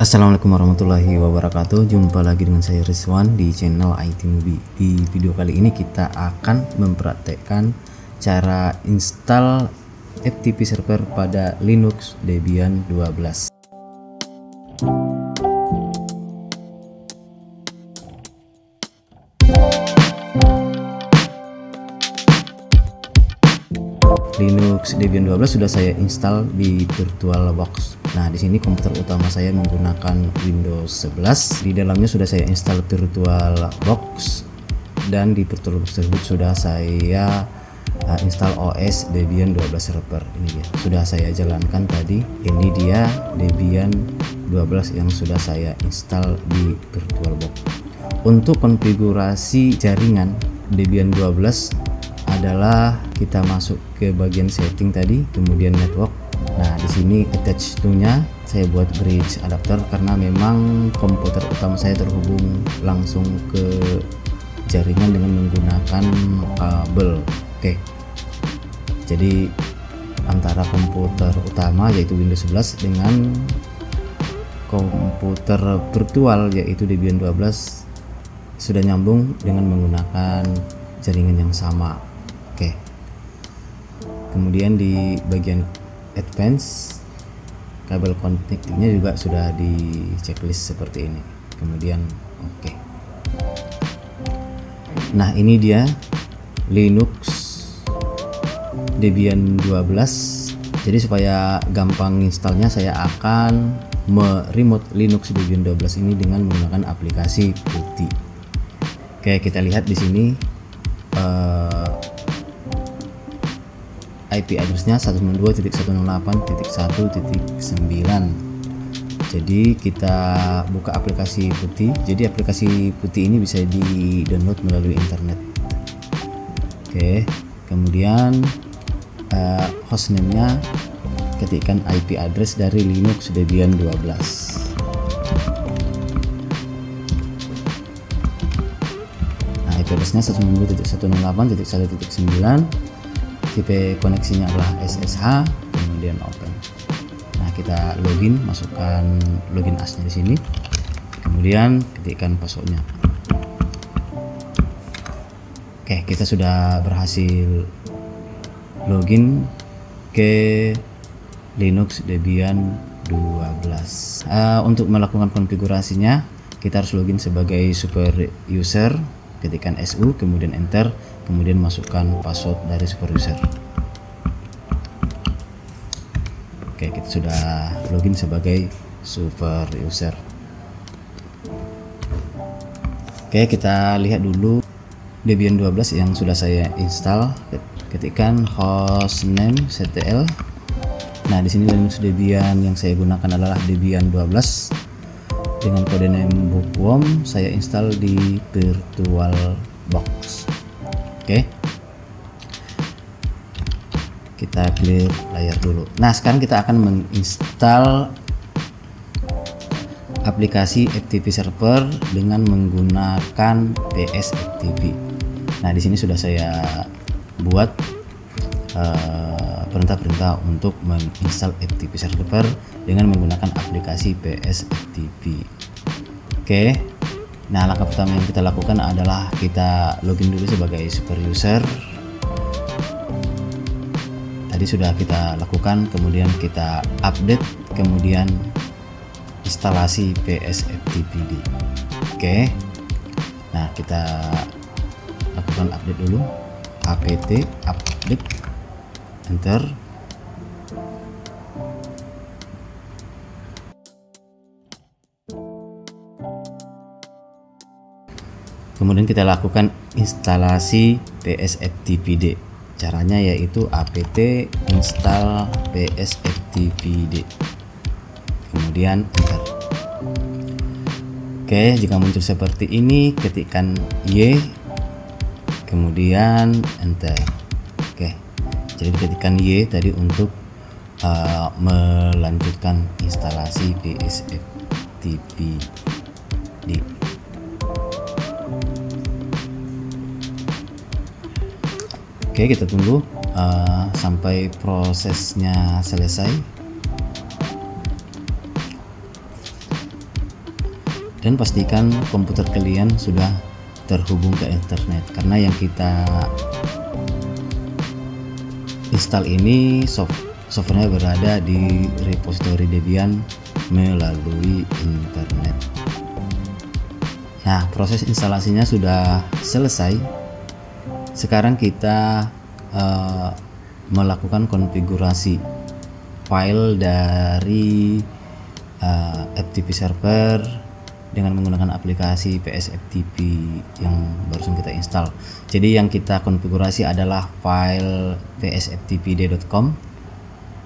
Assalamualaikum warahmatullahi wabarakatuh. Jumpa lagi dengan saya Rizwan di channel IT Newbie. Di video kali ini kita akan mempraktekkan cara install FTP server pada Linux Debian 12. Linux Debian 12 sudah saya install di VirtualBox. Nah, di sini komputer utama saya menggunakan Windows 11. Di dalamnya sudah saya install VirtualBox dan di VirtualBox tersebut sudah saya install OS Debian 12 server. Ini dia. Sudah saya jalankan tadi. Ini dia Debian 12 yang sudah saya install di VirtualBox. Untuk konfigurasi jaringan Debian 12 adalah kita masuk ke bagian setting tadi, kemudian network. Nah, di sini attach to-nya saya buat bridge adapter karena memang komputer utama saya terhubung langsung ke jaringan dengan menggunakan kabel. Oke. Jadi antara komputer utama yaitu Windows 11 dengan komputer virtual yaitu Debian 12 sudah nyambung dengan menggunakan jaringan yang sama. Oke. Kemudian di bagian advance kabel connectingnya juga sudah di checklist seperti ini. Kemudian oke. Nah, ini dia Linux Debian 12. Jadi supaya gampang installnya saya akan meremote Linux Debian 12 ini dengan menggunakan aplikasi PuTTY. Oke, kita lihat di sini IP address-nya 192.168.1.9. Jadi kita buka aplikasi PuTTY. Jadi aplikasi PuTTY ini bisa di-download melalui internet. Oke, kemudian hostname-nya ketikkan IP address dari Linux Debian 12. Nah, IP address-nya 192.168.1.9. tipe koneksinya adalah SSH, kemudian open. Nah, kita login, masukkan login as-nya di sini, kemudian ketikkan password-nya. Oke, kita sudah berhasil login ke Linux Debian 12. Untuk melakukan konfigurasinya kita harus login sebagai super user, ketikkan SU, kemudian enter, kemudian masukkan password dari super user. Oke, kita sudah login sebagai super user. Oke, kita lihat dulu Debian 12 yang sudah saya install. Ketikkan hostname ctl. Nah, di sini Linux Debian yang saya gunakan adalah Debian 12 dengan kode name bookworm. Saya install di VirtualBox. Oke, kita clear layar dulu. Nah, sekarang kita akan menginstal aplikasi FTP server dengan menggunakan PS FTP. Nah, di sini sudah saya buat perintah-perintah untuk menginstal FTP server dengan menggunakan aplikasi PS FTP. Oke. Nah, langkah pertama yang kita lakukan adalah kita login dulu sebagai super user. Tadi sudah kita lakukan, kemudian kita update, kemudian instalasi PS FTPD. Oke. Nah, kita lakukan update dulu. apt update, enter. Kemudian kita lakukan instalasi PS FTPD. Caranya yaitu apt install PS FTPD. Kemudian enter. Oke, jika muncul seperti ini, ketikkan Y, kemudian enter. Oke, jadi ketikkan Y tadi untuk melanjutkan instalasi PS FTPD. Oke, kita tunggu sampai prosesnya selesai. dan pastikan komputer kalian sudah terhubung ke internet, karena yang kita install ini softwarenya berada di repository Debian melalui internet. Nah, proses instalasinya sudah selesai. Sekarang kita melakukan konfigurasi file dari FTP server dengan menggunakan aplikasi PSFTP yang barusan kita install. Jadi yang kita konfigurasi adalah file psftpd.com.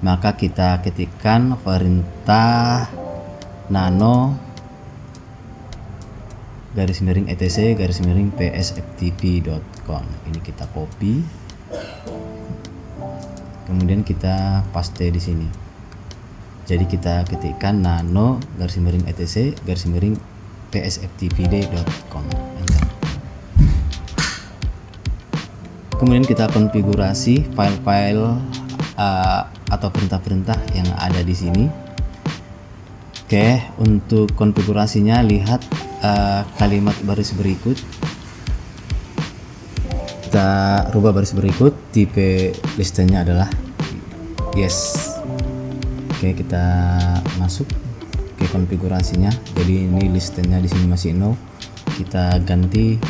Maka kita ketikkan perintah nano _etc psftp.com. Ini kita copy, kemudian kita paste di sini. Jadi kita ketikkan nano _etc psftpd.com. Kemudian kita konfigurasi file-file atau perintah-perintah yang ada di sini. Oke, untuk konfigurasinya lihat kalimat baris berikut. Kita rubah baris berikut, tipe listennya adalah yes. Oke, kita masuk ke konfigurasinya. Jadi ini listennya di sini masih no. Kita ganti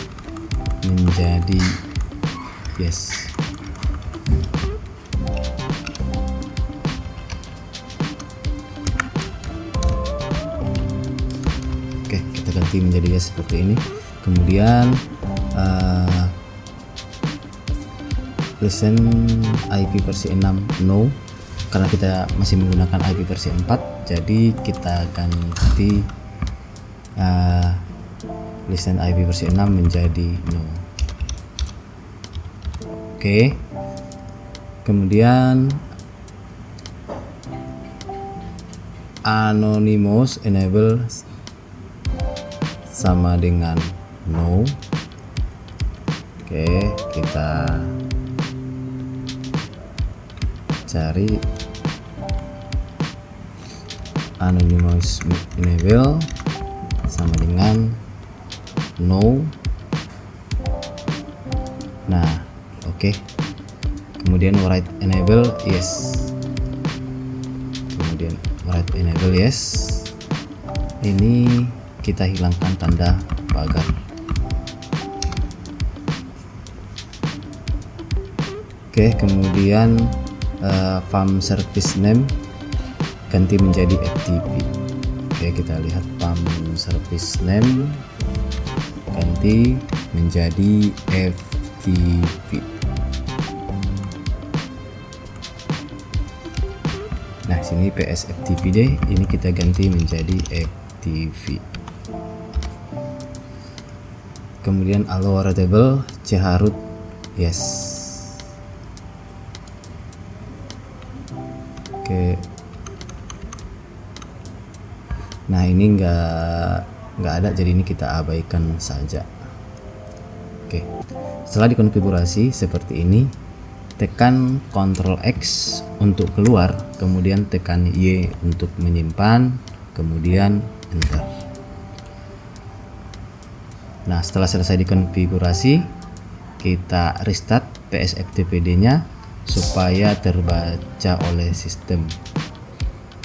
menjadi yes. Oke, kita ganti menjadi yes seperti ini. Kemudian listen IP versi 6 no, karena kita masih menggunakan IP versi 4, jadi kita ganti listen IP versi 6 menjadi no. Oke, kemudian anonymous enable sama dengan no. Oke, kita cari anonymous enable sama dengan no. Nah, oke. Kemudian write enable yes. Kemudian write enable yes. Ini kita hilangkan tanda pagar. Oke, kemudian farm service name ganti menjadi FTP. Oke, kita lihat farm service name ganti menjadi FTP. Nah, sini PSFTPD, ini kita ganti menjadi FTP. Kemudian allow routable chroot yes. Oke. Nah, ini nggak ada, jadi ini kita abaikan saja. Oke. Setelah dikonfigurasi seperti ini, tekan Ctrl X untuk keluar, kemudian tekan Y untuk menyimpan, kemudian enter. Nah, setelah selesai dikonfigurasi, kita restart PSFTPD-nya supaya terbaca oleh sistem.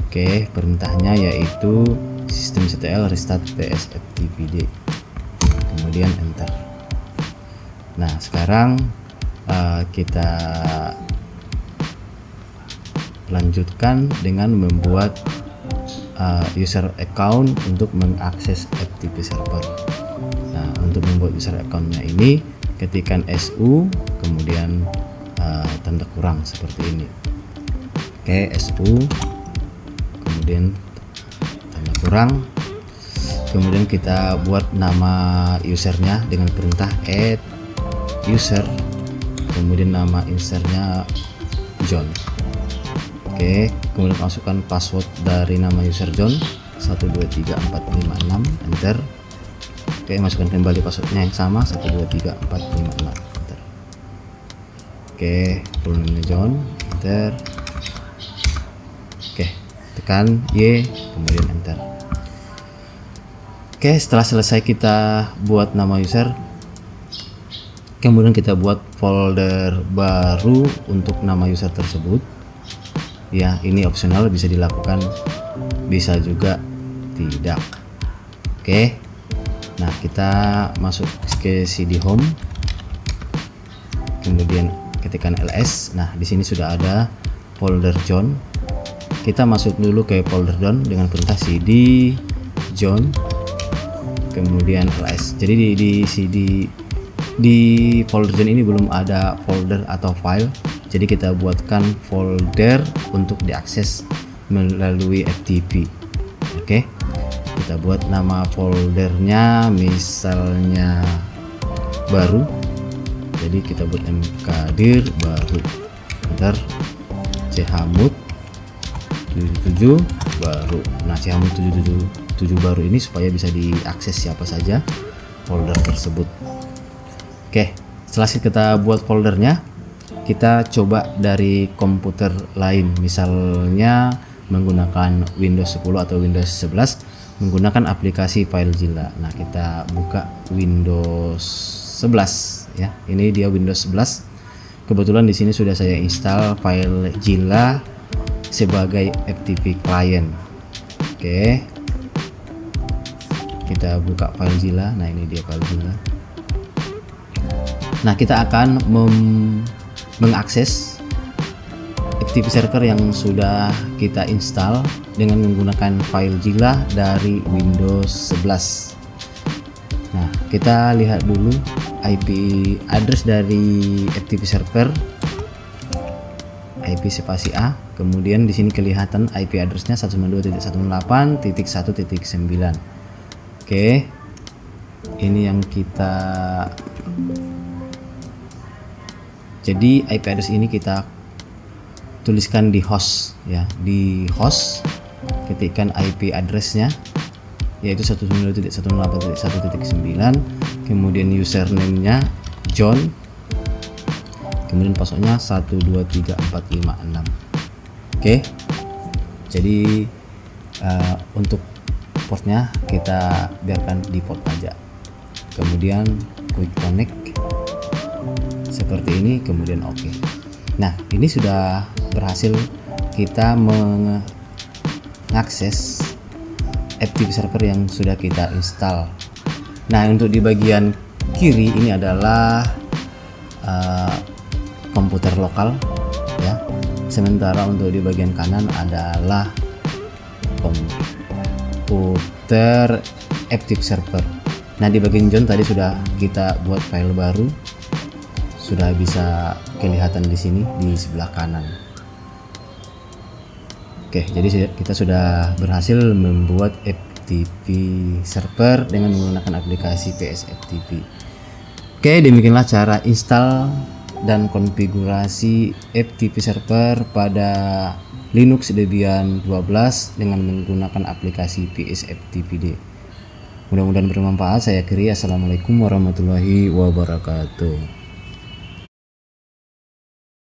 Oke, perintahnya yaitu systemctl restart PSFTPD, kemudian enter. Nah, sekarang kita lanjutkan dengan membuat user account untuk mengakses FTP server. Nah, untuk membuat user accountnya ini, ketikkan SU kemudian tanda kurang seperti ini. Oke, SU kemudian tanda kurang, kemudian kita buat nama usernya dengan perintah add user, kemudian nama usernya John. Oke, kemudian masukkan password dari nama user John 123456, enter. Oke, masukkan kembali passwordnya yang sama 123456, enter. Oke, full name John, enter. Oke, tekan Y kemudian enter. Oke, setelah selesai kita buat nama user, kemudian kita buat folder baru untuk nama user tersebut. Ya, ini opsional, bisa dilakukan, bisa juga tidak. Oke. Nah, kita masuk ke CD home. Kemudian ketikkan ls. Nah, di sini sudah ada folder John. Kita masuk dulu ke folder John dengan perintah cd John kemudian ls. Jadi di folder John ini belum ada folder atau file. Jadi kita buatkan folder untuk diakses melalui FTP. Oke. Kita buat nama foldernya misalnya baru. Jadi kita buat mkdir baru. Ntar chmod 77 baru. Nah, chmod 77 baru ini supaya bisa diakses siapa saja folder tersebut. Oke, setelah kita buat foldernya, kita coba dari komputer lain, misalnya menggunakan Windows 10 atau Windows 11 menggunakan aplikasi FileZilla. Nah, kita buka Windows 11 ya. Ini dia Windows 11. Kebetulan di sini sudah saya install FileZilla sebagai FTP client. Oke. Kita buka FileZilla. Nah, ini dia FileZilla. Nah, kita akan mengakses FTP server yang sudah kita install dengan menggunakan FileZilla dari Windows 11. Nah, kita lihat dulu IP address dari FTP server. IP spasi A, kemudian di sini kelihatan IP addressnya 192.168.1.9. Oke, ini yang kita, jadi IP address ini kita tuliskan di host ya, di host ketikkan IP addressnya yaitu 192.168.1.9, kemudian username-nya John, kemudian passwordnya 123456. Oke, jadi untuk portnya kita biarkan di port aja, kemudian quick connect seperti ini, kemudian oke. Nah, ini sudah berhasil kita mengakses FTP server yang sudah kita install. Nah, untuk di bagian kiri ini adalah komputer lokal ya, sementara untuk di bagian kanan adalah komputer FTP server. Nah, di bagian John tadi sudah kita buat file baru, sudah bisa kelihatan di sini di sebelah kanan. Oke, jadi kita sudah berhasil membuat FTP server dengan menggunakan aplikasi PS FTP. Oke, demikianlah cara install dan konfigurasi FTP server pada Linux Debian 12 dengan menggunakan aplikasi PS FTPD. Mudah-mudahan bermanfaat. Saya akhiri. Assalamualaikum warahmatullahi wabarakatuh.